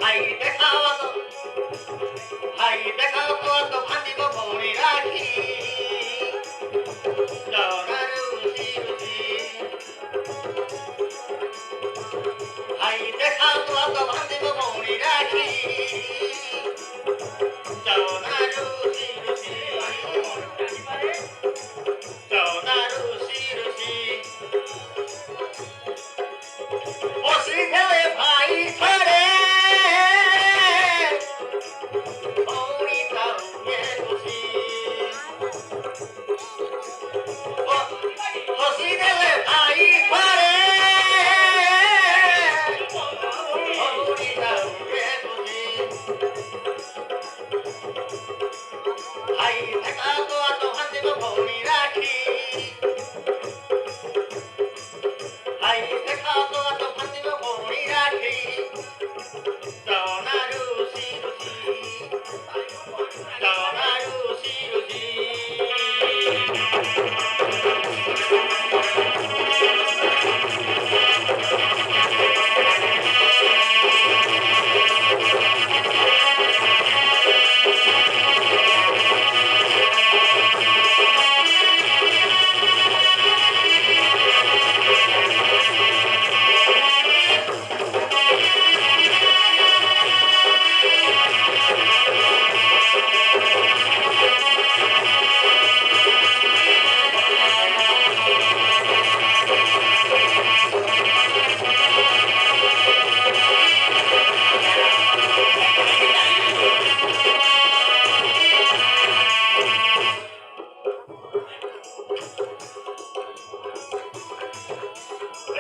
high দেখাও তো high দেখাও তো ভাঙিব ভৌরি রাখি জনা রুচি রুচি হাই দেখাও তো ভাঙিব ভৌরি রাখি জনা রুচি রুচি জনা রুচি রুচি বসি গেলে ভাই ধরে ভৌরি তাউয়ে খুশি বসি গেলে ভাই ধরে ভৌরি তাউয়ে খুশি ভাই দেখা তো ভাঙিব ভৌরি রাখি ভাই দেখা তো ভাঙিব ভৌরি রাখি জনা রুচি রুচি জনা রুচি রুচি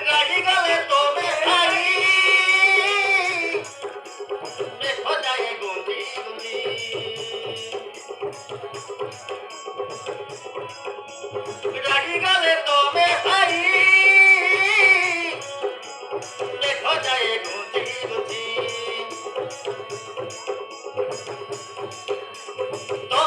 রাগি গলে তোমে ভাই দেখো যায় গুঞ্জি গুঞ্জি রাগি গলে তোমে ভাই দেখো যায় গুঞ্জি গুঞ্জি তো